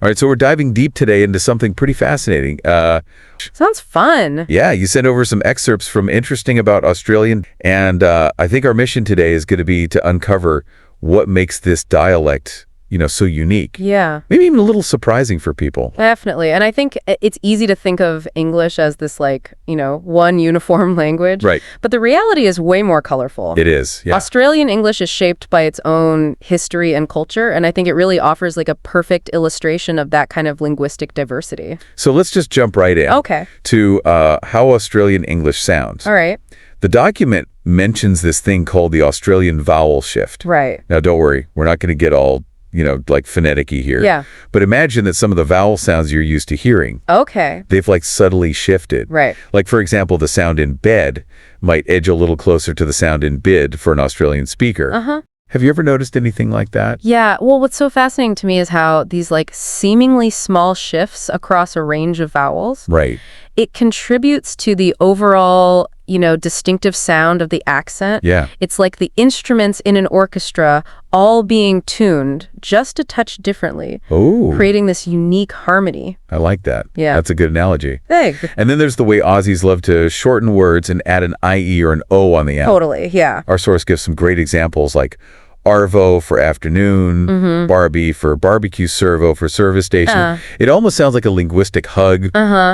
All right, so we're diving deep today into something pretty fascinating. Sounds fun. Yeah, you sent over some excerpts from Interesting About Australian, and I think our mission today is going to be to uncover what makes this dialect, so unique. Yeah. Maybe even a little surprising for people. Definitely. And I think it's easy to think of English as this one uniform language. Right. But the reality is way more colorful. It is, yeah. Australian English is shaped by its own history and culture, and I think it really offers a perfect illustration of that kind of linguistic diversity. So let's just jump right in. Okay. To how Australian English sounds. All right. The document mentions this thing called the Australian vowel shift. Right. Now, don't worry, we're not going to get all phonetic-y here. Yeah. But imagine that some of the vowel sounds you're used to hearing, Okay. they've subtly shifted. Right. For example, the sound in bed might edge a little closer to the sound in bid for an Australian speaker. Uh-huh. Have you ever noticed anything like that? Yeah. Well, what's so fascinating to me is how these seemingly small shifts across a range of vowels, Right. it contributes to the overall, distinctive sound of the accent. Yeah. It's like the instruments in an orchestra all being tuned just a touch differently, Oh, creating this unique harmony. I like that. Yeah. That's a good analogy. Hey, And then there's the way Aussies love to shorten words and add an IE or an O on the end. totally. Yeah. Our source gives some great examples like Arvo for afternoon, Barbie for barbecue, servo for service station. It almost sounds like a linguistic hug,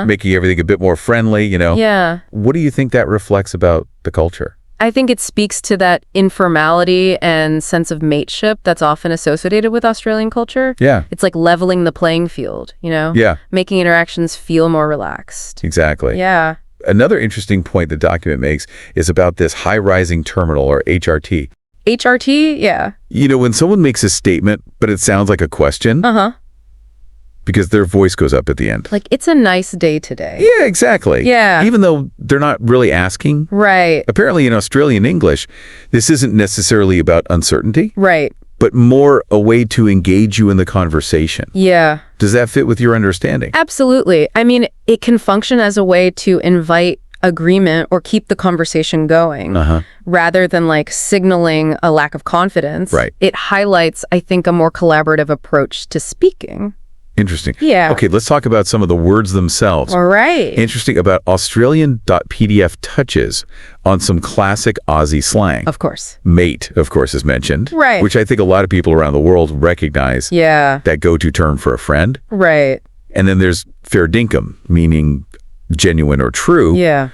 making everything a bit more friendly, Yeah. What do you think that reflects about the culture? I think it speaks to that informality and sense of mateship that's often associated with Australian culture. Yeah. It's like leveling the playing field, Yeah, making interactions feel more relaxed. exactly. Yeah. Another interesting point the document makes is about this high-rising terminal, or HRT. HRT? Yeah. When someone makes a statement, but it sounds like a question, Uh-huh. because their voice goes up at the end. It's a nice day today. Yeah, exactly. Yeah. Even though they're not really asking. Right. Apparently in Australian English, this isn't necessarily about uncertainty, Right. but more a way to engage you in the conversation. Yeah. Does that fit with your understanding? Absolutely. I mean, it can function as a way to invite agreement or keep the conversation going rather than signaling a lack of confidence. Right. It highlights, I think, a more collaborative approach to speaking. Interesting. Yeah. Okay, let's talk about some of the words themselves. All right. Interesting about Australian.pdf touches on some classic Aussie slang. Of course. Mate, of course, is mentioned. Right. Which I think a lot of people around the world recognize. Yeah. That go-to term for a friend. Right. And then there's fair dinkum, meaning genuine or true. Yeah.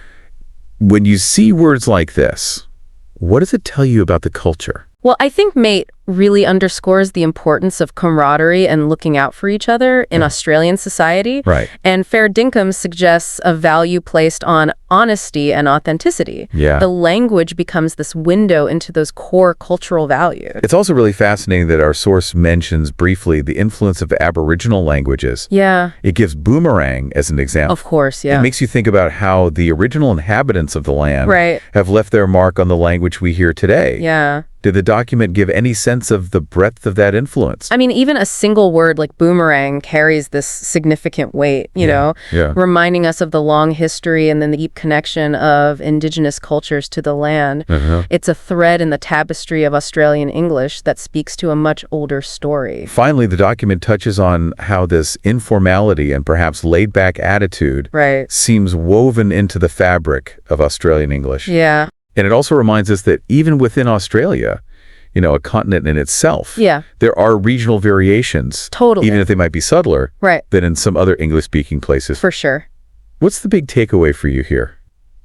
When you see words like this, what does it tell you about the culture? Well, I think mate really underscores the importance of camaraderie and looking out for each other in Australian society. Right. And fair dinkum suggests a value placed on honesty and authenticity. Yeah. The language becomes this window into those core cultural values. It's also really fascinating that our source mentions briefly the influence of Aboriginal languages. Yeah. It gives boomerang as an example. Of course, yeah. It makes you think about how the original inhabitants of the land Right. have left their mark on the language we hear today. Yeah. Did the document give any sense of the breadth of that influence? I mean, even a single word like boomerang carries this significant weight, Yeah. reminding us of the long history and then the deep connection of indigenous cultures to the land. It's a thread in the tapestry of Australian English that speaks to a much older story. Finally, the document touches on how this informality and perhaps laid-back attitude Right. seems woven into the fabric of Australian English. Yeah. And it also reminds us that even within Australia, a continent in itself, Yeah. there are regional variations, Totally. even if they might be subtler Right. than in some other English-speaking places. For sure. What's the big takeaway for you here?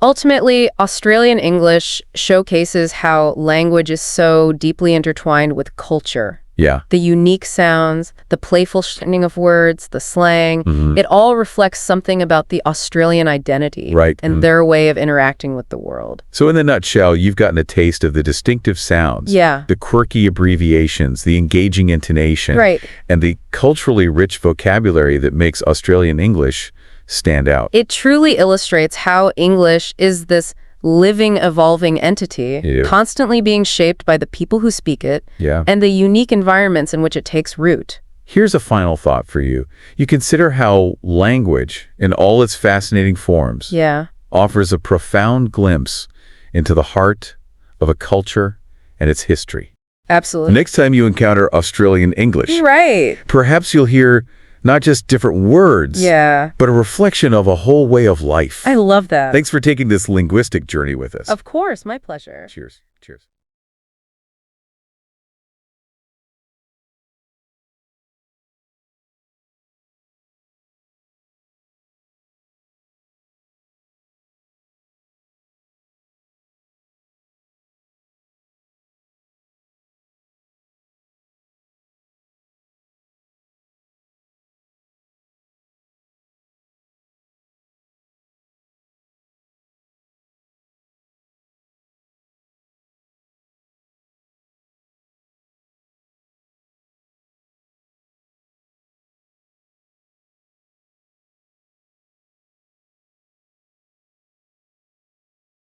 Ultimately, Australian English showcases how language is so deeply intertwined with culture. Yeah. The unique sounds, the playful shortening of words, the slang, it all reflects something about the Australian identity Right. and their way of interacting with the world. So in a nutshell, you've gotten a taste of the distinctive sounds, Yeah. the quirky abbreviations, the engaging intonation, Right. and the culturally rich vocabulary that makes Australian English stand out. It truly illustrates how English is this living, evolving entity, Yeah. constantly being shaped by the people who speak it Yeah. and the unique environments in which it takes root. Here's a final thought for you. You consider how language, in all its fascinating forms, Yeah. offers a profound glimpse into the heart of a culture and its history. Absolutely. Next time you encounter Australian English, Right. perhaps you'll hear Not just different words, Yeah. but a reflection of a whole way of life. I love that. Thanks for taking this linguistic journey with us. Of course, my pleasure. Cheers. Cheers.